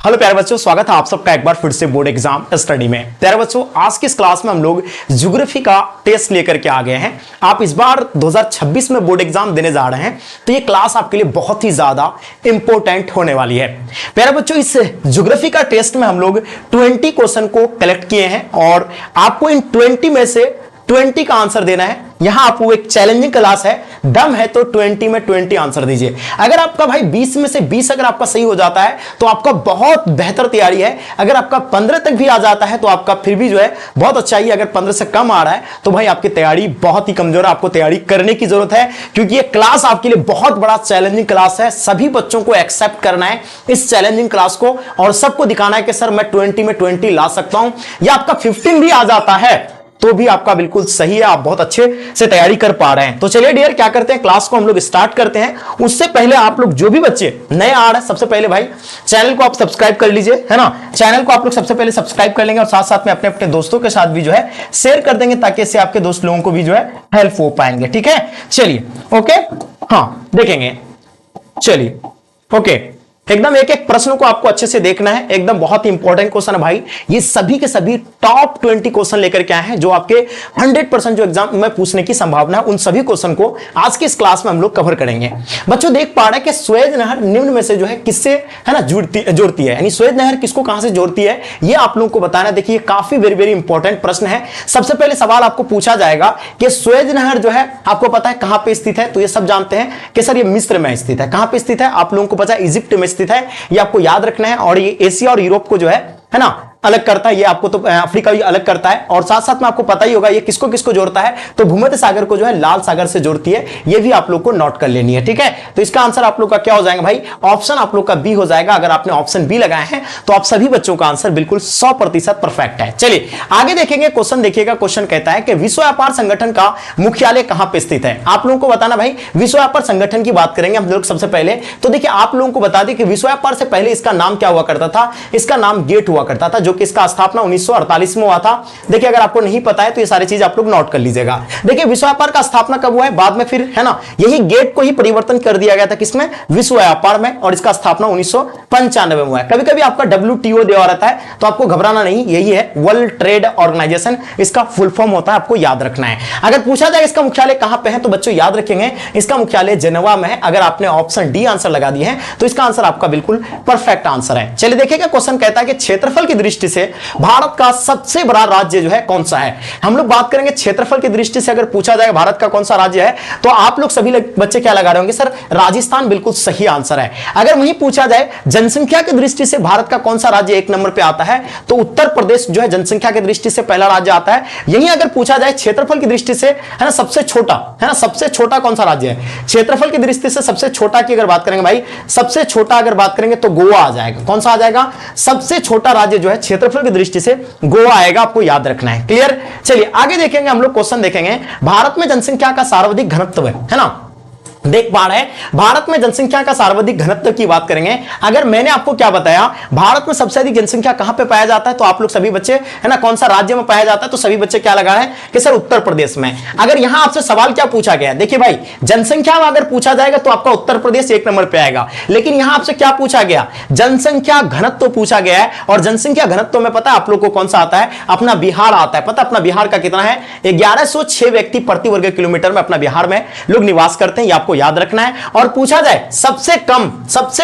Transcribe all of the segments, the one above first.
Hello प्यारे बच्चों, स्वागत है आप सबका एक बार फिर से बोर्ड एग्जाम स्टडी में। प्यारे बच्चों, आज की इस क्लास में हम लोग ज्योग्राफी का टेस्ट लेकर के आ गए हैं। आप इस बार 2026 में बोर्ड एग्जाम देने जा रहे हैं, तो ये क्लास आपके लिए बहुत ही ज्यादा इंपॉर्टेंट होने वाली है। प्यारे बच्चों, इस ज्योग्राफी का टेस्ट में हम लोग 20 क्वेश्चन को कलेक्ट किए हैं और आपको इन 20 में से 20 का आंसर देना है। यहां आपको एक चैलेंजिंग क्लास है, दम है तो 20 में 20 आंसर दीजिए। अगर आपका भाई 20 में से 20 अगर आपका सही हो जाता है तो आपका बहुत बेहतर तैयारी है। अगर आपका 15 तक भी आ जाता है तो आपका फिर भी जो है बहुत अच्छा ही। अगर 15 से कम आ रहा है तो भाई आपकी तैयारी बहुत ही कमजोर है, आपको तैयारी करने की जरूरत है, क्योंकि ये क्लास आपके लिए बहुत बड़ा चैलेंजिंग क्लास है। सभी बच्चों को एक्सेप्ट करना है इस चैलेंजिंग क्लास को और सबको दिखाना है कि सर मैं 20 में 20 ला सकता हूं, या आपका 15 भी आ जाता है तो भी आपका बिल्कुल सही है, आप बहुत अच्छे से तैयारी कर पा रहे हैं। तो चलिए डियर, क्या करते हैं, क्लास को हम लोग स्टार्ट करते हैं। उससे पहले आप लोग जो भी बच्चे नए आ रहे हैं, सबसे पहले भाई चैनल को आप सब्सक्राइब कर लीजिए, है ना। चैनल को आप लोग सबसे पहले सब्सक्राइब कर लेंगे और साथ साथ में अपने अपने दोस्तों के साथ भी जो है शेयर कर देंगे, ताकि इससे आपके दोस्त लोगों को भी जो है हेल्प हो पाएंगे। ठीक है, चलिए ओके, हाँ देखेंगे, चलिए ओके। एकदम एक एक प्रश्न को आपको अच्छे से देखना है, एकदम बहुत ही इंपॉर्टेंट क्वेश्चन है भाई। ये सभी के सभी टॉप 20 क्वेश्चन लेकर के आए हैं, जो आपके 100% जो एग्जाम में पूछने की संभावना है, उन सभी क्वेश्चन को आज की इस क्लास में हम लोग कवर करेंगे। बच्चों देख पा रहे हैं कि सुएज नहर निम्न में से जो है किससे, है ना, जोड़ती है, यानी सुएज नहर किसको कहां से जोड़ती है, ये आप लोगों को बताना। देखिए काफी वेरी वेरी इंपॉर्टेंट प्रश्न है। सबसे पहले सवाल आपको पूछा जाएगा कि सुएज नहर जो है आपको पता है कहां पे स्थित है, तो ये सब जानते हैं कि सर ये मिस्र में स्थित है। कहां पे स्थित है आप लोगों को पता है, इजिप्ट में स्थित है, ये आपको याद रखना है। और ये एशिया और यूरोप को जो है ना अलग करता है, ये आपको तो अफ्रीका भी अलग करता है। और साथ साथ में आपको पता ही होगा ये किसको किसको जोड़ता है, तो भूमध्य सागर को जो है लाल सागर से जोड़ती है। ये भी आप लोग को नोट कर लेनी है, ठीक है। तो इसका आंसर आप लोग का क्या हो जाएगा भाई, ऑप्शन आप लोग का बी हो जाएगा। अगर आपने ऑप्शन बी लगाए हैं तो आप सभी बच्चों का आंसर बिल्कुल 100% परफेक्ट है। चलिए आगे देखेंगे, क्वेश्चन देखिएगा। क्वेश्चन कहता है कि विश्व व्यापार संगठन का मुख्यालय कहां पे स्थित है। आप लोगों को बताना भाई, विश्व व्यापार संगठन की बात करेंगे हम लोग सबसे पहले। तो देखिए आप लोगों को बता दें कि विश्व व्यापार से पहले इसका नाम क्या हुआ करता था, इसका नाम गेट हुआ करता था, जो कि इसका स्थापना 1948 में हुआ था। देखिए अगर आपको नहीं पता है तो ये सारी चीज आप लोग नोट कर लीजिएगा। देखिए विश्व व्यापार का स्थापना कब हुआ है, बाद में फिर, है ना, यही गेट को ही परिवर्तन कर दिया गया था किसमें, विश्व व्यापार में, और इसका स्थापना 1995 में हुआ है। कभी कभी आपका WTO दिया रहता है, तो आपको घबराना नहीं, यही है वर्ल्ड ट्रेड ऑर्गेनाइजेशन, इसका फुल फॉर्म होता है, आपको याद रखना है। अगर पूछा जाए इसका मुख्यालय कहां पे है, तो बच्चों याद रखेंगे इसका मुख्यालय जेनेवा में है। अगर आपने ऑप्शन डी आंसर लगा दिए हैं तो इसका आंसर आपका बिल्कुल परफेक्ट आंसर है। चलिए देखिएगा, क्वेश्चन कहता है कि क्षेत्रफल की दृष्टि से भारत का सबसे बड़ा राज्य जो है कौन सा है। हम लोग बात करेंगे क्षेत्रफल की दृष्टि से, अगर पूछा जाए भारत का कौन सा राज्य है, तो आप लोग सभी बच्चे क्या लगा रहे होंगे, सर राजस्थान बिल्कुल सही आंसर है। अगर वहीं पूछा जाए जनसंख्या की दृष्टि से भारत का कौन सा राज्य एक नंबर पे आता है, तो उत्तर प्रदेश जो है जनसंख्या की दृष्टि से पहला राज्य आता है। यहीं अगर पूछा जाए क्षेत्रफल की दृष्टि से, है ना, सबसे छोटा, है ना, सबसे छोटा कौन सा राज्य है, क्षेत्रफल की दृष्टि से सबसे छोटा की अगर बात करेंगे भाई, सबसे छोटा अगर बात करेंगे तो गोवा आ जाएगा। कौन सा आ जाएगा, सबसे छोटा राज्य जो है क्षेत्रफल की दृष्टि से गोवा आएगा, आपको याद रखना है। क्लियर। चलिए आगे देखेंगे, हम लोग क्वेश्चन देखेंगे, भारत में जनसंख्या का सर्वाधिक घनत्व है ना, देख पा रहे हैं भारत में जनसंख्या का सर्वाधिक घनत्व की बात करेंगे। अगर मैंने आपको क्या बताया, भारत में सबसे अधिक जनसंख्या कहां पे पाया जाता है, तो आप लोग सभी बच्चे, है ना, कौन सा राज्य में पाया जाता है, तो सभी बच्चे क्या लगा है कि सर उत्तर प्रदेश में। अगर यहां आपसे सवाल क्या पूछा गया, देखिए भाई जनसंख्या में अगर पूछा जाएगा तो आपका उत्तर प्रदेश एक नंबर पे आएगा, लेकिन यहां आपसे क्या पूछा गया, जनसंख्या घनत्व पूछा गया है। और जनसंख्या घनत्व में पता है आप लोग को कौन सा आता है, अपना बिहार आता है। पता अपना बिहार का कितना है, 1106 व्यक्ति प्रति वर्ग किलोमीटर में अपना बिहार में लोग निवास करते हैं, ये आपको याद रखना है। और पूछा जाए सबसे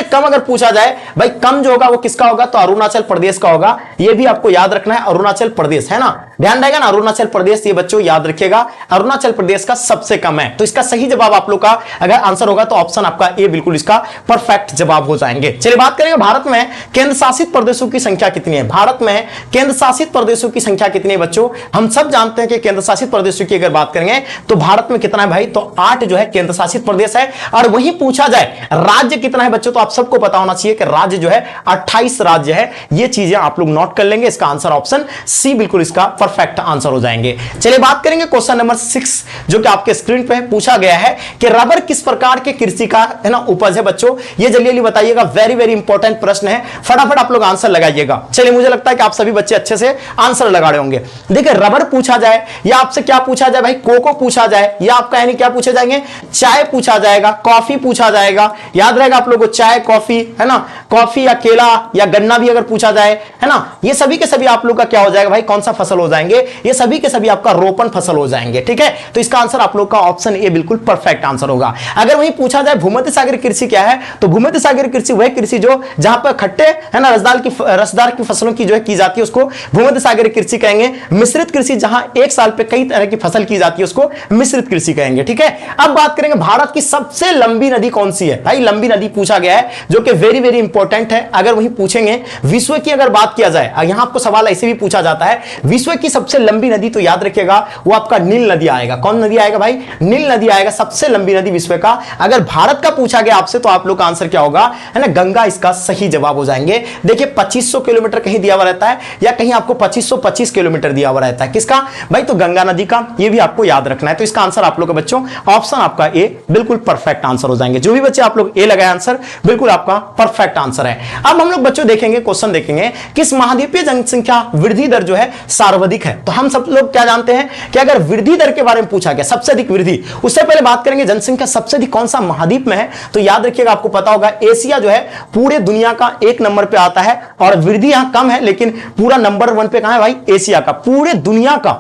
कम अगर पूछा जाए भाई, कम जो होगा वो किसका होगा, तो अरुणाचल प्रदेश का होगा। ये भी आपको याद रखना है, अरुणाचल प्रदेश, है ना, ध्यान रहेगा ना, अरुणाचल प्रदेश, ये बच्चों याद रखिएगा, अरुणाचल प्रदेश का सबसे कम है। तो इसका सही जवाब आप लोग का अगर आंसर होगा तो ऑप्शन आपका ए बिल्कुल इसका परफेक्ट जवाब हो जाएंगे। चलिए बात करेंगे भारत में केंद्र शासित प्रदेशों की संख्या कितनी है। भारत में केंद्र शासित प्रदेशों की संख्या कितनी है बच्चों, हम सब जानते हैं कि केंद्र शासित प्रदेशों की अगर बात करेंगे तो भारत में कितना है भाई, तो 8 जो है केंद्र शासित प्रदेश है। और वहीं पूछा जाए राज्य कितना है बच्चों, तो आप सबको पता होना चाहिए कि राज्य जो है 28 राज्य है। ये चीजें आप लोग नोट कर लेंगे, इसका आंसर ऑप्शन सी बिल्कुल इसका परफेक्ट आंसर हो जाएंगे। चलिए बात करेंगे क्वेश्चन नंबर 6 जो कि आपके स्क्रीन पे पूछा गया है कि रबर किस प्रकार के कृषि का है ना उपज है। बच्चों ये जल्दी जल्दी बताइएगा, वेरी वेरी इंपॉर्टेंट प्रश्न है, फटाफट आप लोग आंसर लगाइएगा। चलिए मुझे लगता है कि आप सभी बच्चे अच्छे से आंसर लगा रहे होंगे। देखिए रबर पूछा जाए या आपसे क्या पूछा जाए भाई, कोको पूछा जाए या आपका यानी क्या पूछे जाएंगे, चाय पूछा जाएगा, कॉफी पूछा जाएगा, याद रहेगा आप लोगों को चाय कॉफी है ना, कॉफी या केला या गन्ना भी अगर पूछा जाए है ना, ये सभी के सभी आप लोग का क्या हो जाएगा भाई, कौन सा फसल हो जाएंगे, ये सभी के सभी आपका रोपण फसल हो जाएंगे। ठीक है, तो इसका आंसर आप लोग का ऑप्शन ए बिल्कुल परफेक्ट आंसर होगा। अगर वही पूछा जाए भूमध्य सागरीय कृषि क्या है, तो भूमध्य सागरीय कृषि वह कृषि जो जहां पर खट्टे है ना रसदार की फसलों की जो है की जाती है उसको भूमध्य सागरीय कृषि कहेंगे। मिश्रित कृषि जहां एक साल पे कई तरह की फसल की जाती है उसको मिश्रित कृषि कहेंगे। ठीक है, अब बात करेंगे भारत की सबसे लंबी नदी कौन सी है। भाई लंबी नदी पूछा गया है जो कि वेरी वेरी इंपॉर्टेंट है। अगर वही पूछेंगे विश्व की अगर बात किया जाए, यहां आपको सवाल ऐसे भी पूछा जाता है विश्व की सबसे लंबी नदी, तो याद रखिएगा वो आपका नील नदी आएगा। कौन नदी आएगा भाई, नील नदी आएगा, सबसे लंबी नदी विश्व का। अगर भारत का पूछा गया आपसे तो आप लोग का आंसर क्या होगा है ना, गंगा इसका सही जवाब हो जाएंगे। देखिए 2500 किलोमीटर कहीं दिया हुआ रहता है या कहीं आपको 2525 किलोमीटर दिया हुआ रहता है, किसका भाई, तो गंगा नदी का, ये भी आपको याद रखना है। तो इसका आंसर आप लोग का बच्चों ऑप्शन आपका ए बिल्कुल परफेक्ट आंसर हो जाएंगे। जो भी बच्चे आप लोग ए लगाए आंसर बिल्कुल आपका परफेक्ट आंसर है। अब हम लोग बच्चों देखेंगे क्वेश्चन देखेंगे किस महाद्वीपीय जनसंख्या वृद्धि दर जो है सर्वाधिक है। तो हम सब लोग क्या जानते हैं कि अगर वृद्धि दर के बारे में पूछा गया सबसे अधिक वृद्धि, उससे पहले बात करेंगे जनसंख्या सबसे अधिक कौन सा महाद्वीप में है। तो याद रखिएगा आपको पता होगा एशिया जो है पूरे दुनिया का 1 नंबर पे आता है और वृद्धि यहां कम है लेकिन पूरा नंबर 1 पे कहां है भाई, एशिया का। पूरे दुनिया का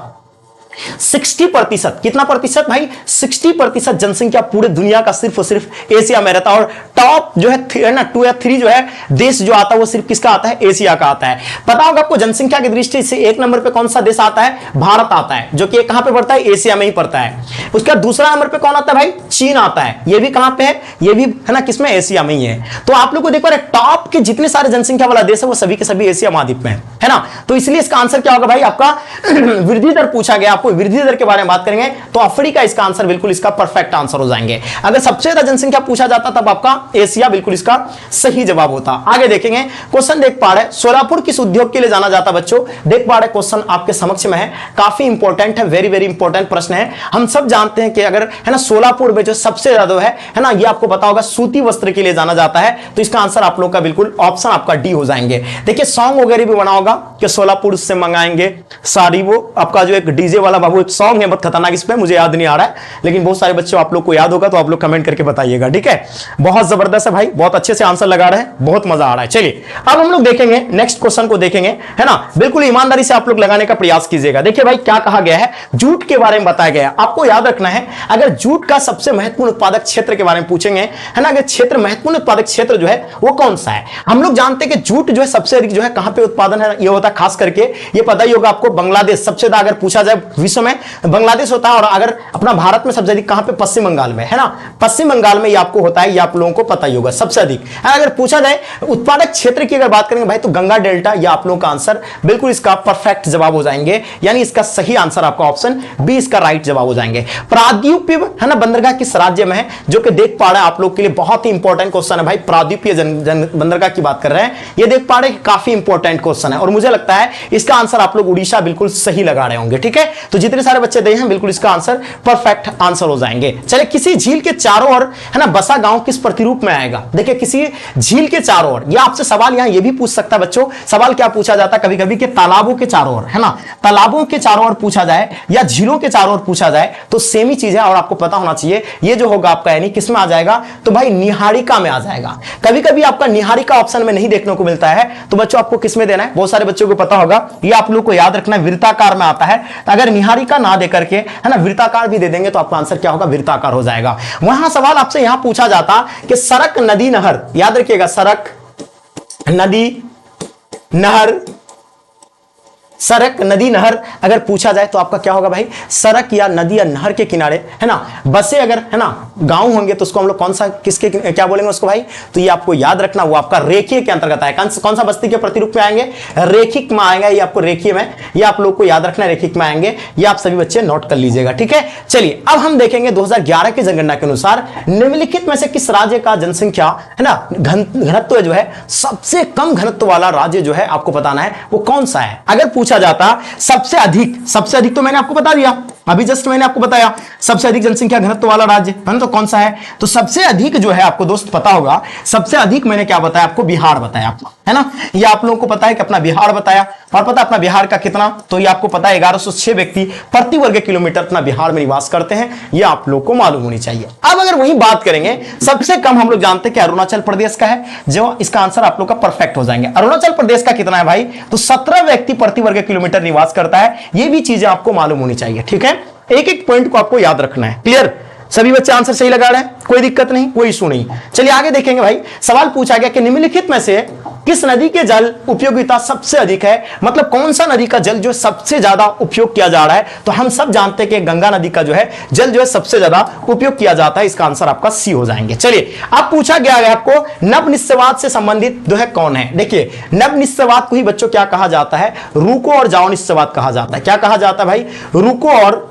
60%, कितना प्रतिशत भाई, 60% जनसंख्या पूरे दुनिया का सिर्फ और सिर्फ एशिया में रहता है। और टॉप जो है ना 2 या 3 जो है देश जो आता है वो सिर्फ किसका आता है, एशिया का आता है। पता होगा आपको जनसंख्या की दृष्टि से 1 नंबर पे कौन सा देश आता है, भारत आता है, जो कि कहां पे पड़ता है, एशिया में ही पड़ता है। उसका दूसरा नंबर पे कौन आता है भाई, चीन आता है, ये भी कहां पे है, ये भी है ना किसमें, एशिया में ही है। तो आप लोग को देखो टॉप के जितने सारे जनसंख्या वाला देश है वो सभी के सभी एशिया महाद्वीप में है ना। तो इसलिए इसका आंसर क्या होगा भाई, आपका वृद्धि दर पूछा गया, आपको वृद्धि दर के बारे में बात करेंगे तो अफ्रीका इसका आंसर बिल्कुल इसका परफेक्ट आंसर हो जाएंगे। अगर सबसे ज्यादा जनसंख्या पूछा जाता तब आपका एशिया बिल्कुल इसका सही जवाब होता। आगे देखेंगे क्वेश्चन देख पा रहे सोलापुर किस उद्योग के लिए जाना जाता, बच्चों देख पा रहे क्वेश्चन आपके समक्ष में है, काफी इंपॉर्टेंट है, वेरी वेरी इंपॉर्टेंट प्रश्न है। हम सब जानते हैं कि अगर है ना सोलापुर में जो सबसे ज्यादा है ना, ये आपको पता होगा सूती वस्त्र के लिए जाना जाता है। तो इसका आंसर आप लोग का बिल्कुल ऑप्शन आपका डी हो जाएंगे। देखिए सॉन्ग वगैरह भी बना होगा कि सोलापुर से मंगाएंगे साड़ी, वो आपका जो एक डीजे वाला बाबू एक सॉन्ग है बहुत खतरनाक, इस पे मुझे याद नहीं आ रहा है लेकिन बहुत सारे बच्चों आप लोग को याद होगा तो आप लोग कमेंट करके बताइएगा। ठीक है, बहुत जबरदस्त है भाई, बहुत अच्छे से आंसर लगा रहे हैं, बहुत मजा आ रहा है। चलिए अब हम लोग देखेंगे नेक्स्ट क्वेश्चन को देखेंगे है ना, बिल्कुल ईमानदारी से आप लोग लगाने का प्रयास कीजिएगा। देखिए भाई क्या कहा गया है, जूट के बारे में बताया गया है। आपको याद रखना है अगर जूट का सबसे महत्वपूर्ण उत्पादक क्षेत्र के बारे में पूछेंगे है ना, अगर क्षेत्र महत्वपूर्ण उत्पादक क्षेत्र जो है वो कौन सा है। हम लोग जानते हैं कि जूट जो है सबसे अधिक जो है कहां पे उत्पादन है, ये होता है खास करके ये पता ही होगा आपको, बांग्लादेश सबसे ज्यादा अगर पूछा जाए विश्व में बांग्लादेश होता है। और अगर अपना भारत में सबसे अधिक कहां पे, पश्चिम बंगाल में है ना, पश्चिम बंगाल में ये आपको होता है, ये आप लोगों को पता ही होगा सबसे अधिक। अगर पूछा जाए उत्पादक क्षेत्र की अगर बात करेंगे भाई तो गंगा डेल्टा, ये आप लोगों का आंसर बिल्कुल इसका परफेक्ट जवाब हो जाएंगे, यानी इसका सही आंसर आपका ऑप्शन बी इसका राइट जवाब हो जाएंगे। प्रायद्वीपीय है ना बंदरगाह किस राज्य में है, जो कि देख पा रहे हैं आप लोग के लिए बहुत ही इंपॉर्टेंट क्वेश्चन है भाई, प्रायद्वीपीय बंदरगाह की बात कर रहे हैं, ये देख पा रहे हैं काफी इंपॉर्टेंट क्वेश्चन है और मुझे लगता है इसका आंसर आप लोग उड़ीसा बिल्कुल सही लगा रहे होंगे। ठीक है, तो जितने सारे बच्चे दे हैं बिल्कुल इसका आंसर परफेक्ट आंसर हो जाएंगे। चलिए किसी झील के चारों ओर है ना बसा गांव किस प्रतिरूप में आएगा। देखिए किसी झील के चारों ओर, या आपसे सवाल यहां ये भी पूछ सकता है बच्चों, सवाल क्या पूछा जाता है कभी कभी कि तालाबों के चारों ओर है ना, तालाबों के चारों ओर पूछा जाए या झीलों के चारों ओर पूछा जाए तो सेम ही चीज है और आपको पता होना चाहिए ये जो होगा आपका यानी किस में आ जाएगा, तो भाई निहारिका में आ जाएगा। कभी कभी आपका निहारिका ऑप्शन में नहीं देखने को मिलता है तो बच्चों आपको किस में देना है, बहुत सारे बच्चों को पता होगा, ये आप लोग को याद रखना है वृत्ताकार में आता है। तो अगर निहारिका ना दे करके है ना वृत्ताकार भी दे देंगे तो आपका आंसर क्या होगा, वृत्ताकार हो जाएगा। वहां सवाल आपसे यहां पूछा जाता कि सड़क नदी नहर, याद रखिएगा सड़क नदी नहर, सड़क नदी नहर अगर पूछा जाए तो आपका क्या होगा भाई, सड़क या नदी या नहर के किनारे है ना बसे अगर है ना गांव होंगे तो उसको हम लोग कौन सा किसके क्या बोलेंगे उसको भाई, तो ये आपको याद रखना वो आपका रेखीय के अंतर्गत है। कौन सा बस्ती के प्रतिरूप में आएंगे, रेखिक में आएंगे, ये आपको रेखीय में, ये आप लोग को याद रखना रेखिक में आएंगे, ये आप सभी बच्चे नोट कर लीजिएगा। ठीक है, चलिए अब हम देखेंगे 2011 की जनगणना के अनुसार निम्नलिखित में से किस राज्य का जनसंख्या है ना घनत्व जो है सबसे कम घनत्व वाला राज्य जो है आपको बताना है वो कौन सा है। अगर पूछा जाता सबसे अधिक तो मैंने आपको बता दिया, अभी जस्ट मैंने आपको बताया सबसे अधिक जनसंख्या घनत्व वाला राज्य है ना, तो कौन सा है? तो सबसे अधिक जो है आपको दोस्त पता होगा, सबसे अधिक मैंने क्या बताया आपको? बिहार बताया आपको, है ना। ये आप लोगों को पता है कि अपना बिहार बताया, और पता अपना बिहार का कितना, तो ये आपको पता है 1106 व्यक्ति प्रति वर्ग किलोमीटर अपना बिहार में निवास करते हैं, ये आप लोग को मालूम होनी चाहिए। अब अगर वही बात करेंगे, सबसे कम हम लोग जानते हैं कि अरुणाचल प्रदेश का है, जो इसका आंसर आप लोग का परफेक्ट हो जाएंगे। अरुणाचल प्रदेश का कितना है भाई? तो 17 व्यक्ति प्रति वर्ग किलोमीटर निवास करता है, ये भी चीजें आपको मालूम होनी चाहिए, ठीक है। एक एक पॉइंट को आपको याद रखना है, क्लियर? सभी बच्चे आंसर सही लगा रहे हैं, कोई दिक्कत नहीं, कोई इशू नहीं। चलिए आगे देखेंगे भाई। सवाल पूछा गया कि निम्नलिखित में से किस नदी के जल उपयोगिता सबसे अधिक है, मतलब कौन सा नदी का जल जो सबसे ज्यादा उपयोग किया जा रहा है? तो हम सब जानते हैं कि गंगा नदी का जो है जल जो है सबसे ज्यादा उपयोग किया जाता है, इसका आंसर आपका सी हो जाएंगे। चलिए अब पूछा गया है आपको नव निश्चयवाद से संबंधित जो है कौन है? देखिए नव निश्चयवाद को ही बच्चों क्या कहा जाता है? रुको और जाओ निश्चयवाद कहा जाता है। क्या कहा जाता है भाई? रुको और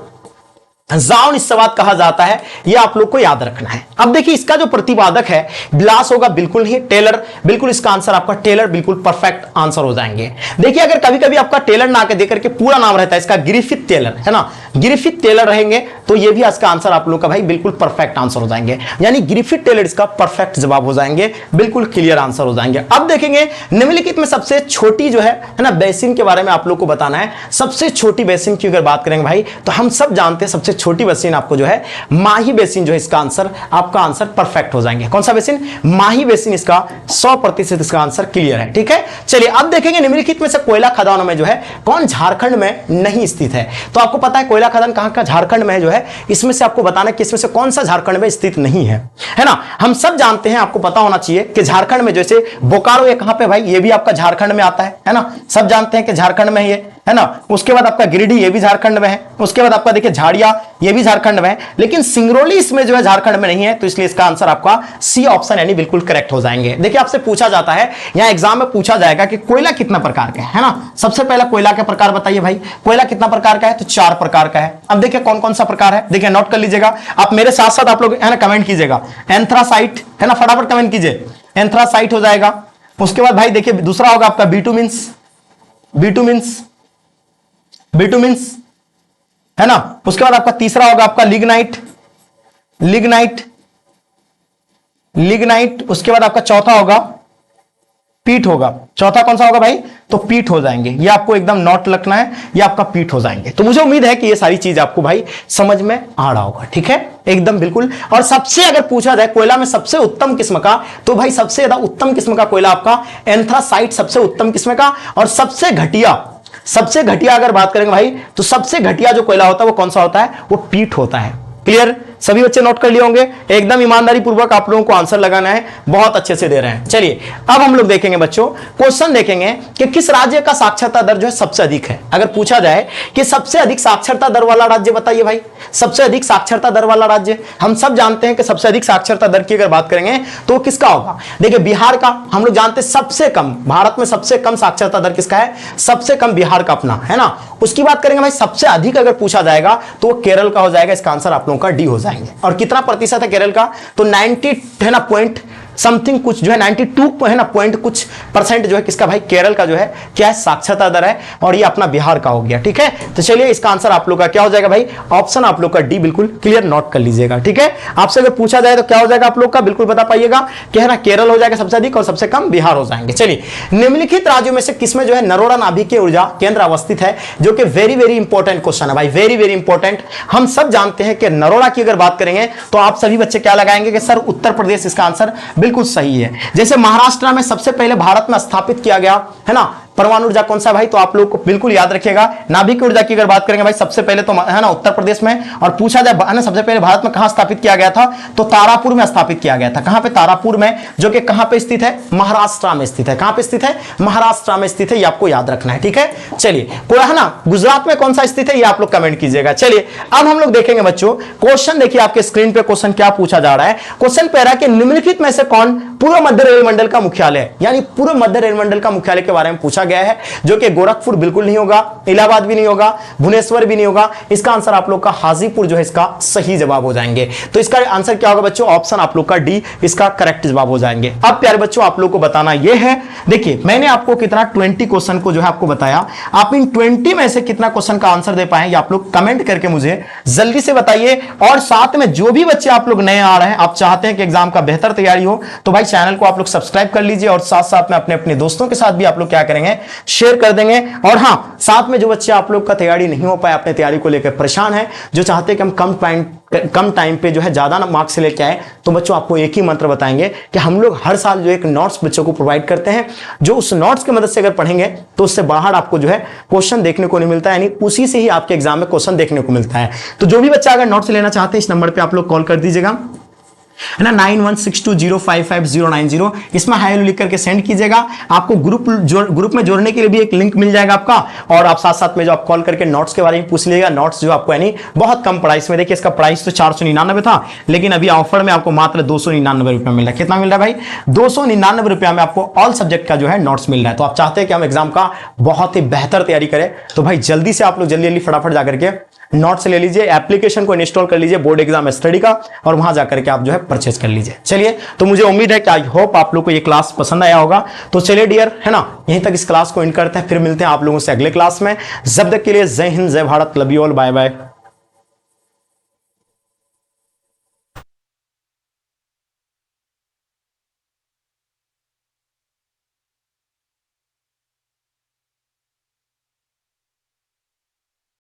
जाओ निश्चयवाद कहा जाता है, यह आप लोग को याद रखना है। अब देखिए इसका जो प्रतिपादक है ब्लास होगा, बिल्कुल नहीं, टेलर, बिल्कुल इसका आंसर आपका टेलर बिल्कुल परफेक्ट आंसर हो जाएंगे। देखिए अगर कभी कभी आपका टेलर ना के देकर के पूरा नाम रहता है इसका ग्रिफिथ टेलर, है ना, ग्रिफिथ टेलर रहेंगे तो ये भी इसका आंसर आप लोग का भाई बिल्कुल परफेक्ट आंसर हो जाएंगे, यानी ग्रिफिथ टेलर इसका परफेक्ट जवाब हो जाएंगे, बिल्कुल क्लियर आंसर हो जाएंगे। अब देखेंगे निम्नलिखित में सबसे छोटी जो है ना बेसिन के बारे में आप लोग को बताना है। सबसे छोटी बेसिन की अगर बात करेंगे भाई तो हम सब जानते हैं सबसे छोटी बेसिन आपको जो है माही बेसिन जो है, इसका आंसर आपका आंसर परफेक्ट हो जाएंगे। कौन सा बेसिन? माही बेसिन, इसका 100% इसका आंसर क्लियर है, ठीक है। चलिए अब देखेंगे निम्नलिखित में से कोयला खदानों में जो है कौन झारखंड में नहीं स्थित है? तो आपको पता है कोयला खदान कहां का? झारखंड में है जो है, इसमें से आपको बताना कि इसमें से कौन सा झारखंड में स्थित नहीं है, है ना। हम सब जानते हैं, आपको पता होना चाहिए कि झारखंड में जैसे बोकारो ये कहां पे भाई? ये भी आपका झारखंड में आता है ना, सब जानते हैं कि झारखंड में ये है ना। उसके बाद आपका गिरिडीह ये भी झारखंड में है, उसके बाद आपका देखिए झाड़िया ये भी झारखंड में है, लेकिन सिंगरौली इसमें जो है झारखंड में नहीं है, तो इसलिए इसका आंसर आपका सी ऑप्शन यानी बिल्कुल करेक्ट हो जाएंगे। देखिए आपसे पूछा जाता है, यहां एग्जाम में पूछा जाएगा कि कोयला कितना प्रकार का है ना। सबसे पहला कोयला के प्रकार बताइए भाई, कोयला कितना प्रकार का है? तो 4 प्रकार का है। अब देखिए कौन कौन सा प्रकार है, देखिए नोट कर लीजिएगा आप मेरे साथ साथ, आप लोग है ना कमेंट कीजिएगा। एंथ्रासाइट है ना, फटाफट कमेंट कीजिए, एंथ्रासाइट हो जाएगा। उसके बाद भाई देखिए दूसरा होगा आपका बिटुमिन्स है ना। उसके बाद आपका तीसरा होगा आपका लिग्नाइट। उसके बाद आपका चौथा होगा पीट होगा। चौथा कौन सा होगा भाई? तो पीट हो जाएंगे। ये आपको एकदम नोट रखना है, ये आपका पीट हो जाएंगे। तो मुझे उम्मीद है कि ये सारी चीज आपको भाई समझ में आ रहा होगा, ठीक है, एकदम बिल्कुल। और सबसे अगर पूछा जाए कोयला में सबसे उत्तम किस्म का, तो भाई सबसे ज्यादा उत्तम किस्म का कोयला आपका एंथ्रासाइट सबसे उत्तम किस्म का। और सबसे घटिया अगर बात करेंगे भाई, तो सबसे घटिया जो कोयला होता है वो कौन सा होता है? वो पीट होता है। क्लियर? सभी बच्चे नोट कर लिए होंगे, एकदम ईमानदारी पूर्वक आप लोगों को आंसर लगाना है, बहुत अच्छे से दे रहे हैं। चलिए अब हम लोग देखेंगे बच्चों, क्वेश्चन देखेंगे कि किस राज्य का साक्षरता दर जो है सबसे अधिक है। अगर पूछा जाए कि सबसे अधिक साक्षरता दर वाला राज्य बताइए भाई, सबसे अधिक साक्षरता दर वाला राज्य, हम सब जानते हैं कि सबसे अधिक साक्षरता दर की अगर बात करेंगे तो किसका होगा? देखिए बिहार का, हम लोग जानते हैं सबसे कम, भारत में सबसे कम साक्षरता दर किसका है? सबसे कम बिहार का अपना, है ना। उसकी बात करेंगे भाई सबसे अधिक अगर पूछा जाएगा तो वो केरल का हो जाएगा, इसका आंसर आप लोगों का डी हो जाएगा। और कितना प्रतिशत है केरल का? तो 90 है ना पॉइंट समथिंग कुछ जो है 92 है ना पॉइंट कुछ परसेंट जो है किसका भाई? केरल का जो है क्या है? साक्षरता दर है। और ये अपना बिहार का हो गया, ठीक है। तो चलिए इसका आंसर आप लोग का क्या हो जाएगा भाई? ऑप्शन आप लोग का डी बिल्कुल क्लियर नोट कर लीजिएगा, ठीक है। आपसे अगर पूछा जाए तो क्या हो जाएगा आप लोग का? बिल्कुल बता पाइएगा कि है ना केरल हो जाएगा सबसे अधिक और सबसे कम बिहार हो जाएंगे। चलिए निम्नलिखित राज्यों में से किसमें जो है नरोड़ा नाभिकीय ऊर्जा केंद्र अवस्थित है? जो कि वेरी वेरी इंपॉर्टेंट क्वेश्चन है भाई, वेरी वेरी इंपॉर्टेंट। हम सब जानते हैं कि नरोड़ा की अगर बात करेंगे तो आप सभी बच्चे क्या लगाएंगे कि सर उत्तर प्रदेश, इसका आंसर बिल्कुल सही है। जैसे महाराष्ट्र में सबसे पहले भारत में स्थापित किया गया है ना परमाणु ऊर्जा कौन सा भाई? तो आप लोग को बिल्कुल याद रखिएगा, नाभिक ऊर्जा की अगर बात करेंगे भाई सबसे पहले तो है ना उत्तर प्रदेश में। और पूछा जाए है ना सबसे पहले भारत में कहां स्थापित किया गया था? तो तारापुर में स्थापित किया गया था। कहां पे? तारापुर में, जो कि कहां पे स्थित है? महाराष्ट्र में स्थित है। कहां पे स्थित है? महाराष्ट्र में स्थित है, ये आपको याद रखना है, ठीक है। चलिए कोई है ना गुजरात में कौन सा स्थित है? ये आप लोग कमेंट कीजिएगा। चलिए अब हम लोग देखेंगे बच्चों क्वेश्चन, देखिए आपके स्क्रीन पे क्वेश्चन क्या पूछा जा रहा है। क्वेश्चन पे रहा है कि निम्नलिखित में से कौन पूर्व मध्य रेल मंडल का मुख्यालय, यानी पूर्व मध्य रेल मंडल का मुख्यालय के बारे में पूछा गया है, जो कि गोरखपुर बिल्कुल नहीं होगा, इलाहाबाद भी नहीं होगा, भुवनेश्वर भी नहीं होगा। इसका आंसर आप लोग का हाजीपुर जो है इसका सही जवाब हो जाएंगे। तो इसका आंसर क्या होगा बच्चों? ऑप्शन आप लोग का डी इसका करेक्ट जवाब हो जाएंगे। अब प्यारे बच्चों आप लोग को बताना यह है, देखिए मैंने आपको कितना 20 क्वेश्चन को जो है आपको बताया, आप इन 20 में से कितना क्वेश्चन का आंसर दे पाए, आप लोग कमेंट करके मुझे जल्दी से बताइए। और साथ में जो भी बच्चे आप लोग नए आ रहे हैं, आप चाहते हैं कि एग्जाम का बेहतर तैयारी हो, तो भाई चैनल को आप लोग सब्सक्राइब कर लीजिए और साथ साथ में अपने अपने दोस्तों के साथ भी आप लोग क्या करेंगे, शेयर कर देंगे। और हां, साथ में जो बच्चे आप लोग का तैयारी नहीं हो पाए, अपने तैयारी को लेकर परेशान है, जो चाहते हैं कि हम कम टाइम पे जो है ज्यादा मार्क्स से लेके आए, तो बच्चों आपको एक ही मंत्र बताएंगे कि हम लोग हर साल जो एक नोट्स बच्चों को प्रोवाइड करते हैं, जो उस नोट्स की मदद से अगर पढ़ेंगे तो उससे बाहर आपको जो है क्वेश्चन देखने को नहीं मिलता है, यानी उसी से ही आपके एग्जाम में क्वेश्चन देखने को मिलता है। तो जो भी बच्चा अगर नोट्स लेना चाहते हैं, इस नंबर पे आप लोग कॉल कर दीजिएगा, है ना, 9162055090। इसमें हाय लिख करके सेंड कीजिएगा। आपको ग्रुप में जोड़ने के लिए भी एक लिंक मिल जाएगा आपका, और आप साथ साथ में जो आप कॉल करके नोट्स के बारे में पूछ लीजिएगा। नोट्स जो आपको यानी बहुत कम प्राइस में, देखिए इसका प्राइस तो 499 था, लेकिन अभी ऑफर में आपको मात्र 299 रुपया मिल रहा है। कितना मिल रहा है भाई? 299 रुपया में आपको ऑल सब्जेक्ट का जो है नोट्स मिल रहा है। तो आप चाहते हैं कि हम एग्जाम का बहुत ही बेहतर तैयारी करें, तो भाई जल्दी से आप लोग जल्दी फटाफट जाकर के नोट्स ले लीजिए, एप्लीकेशन को इंस्टॉल कर लीजिए बोर्ड एग्जाम स्टडी का, और वहां जाकर के आप जो है परचेज कर लीजिए। चलिए, तो मुझे उम्मीद है कि आई होप आप लोग को ये क्लास पसंद आया होगा। तो चलिए डियर, है ना, यहीं तक इस क्लास को एंड करते हैं, फिर मिलते हैं आप लोगों से अगले क्लास में। जब तक के लिए जय हिंद, जय Bharat, love you all, bye bye.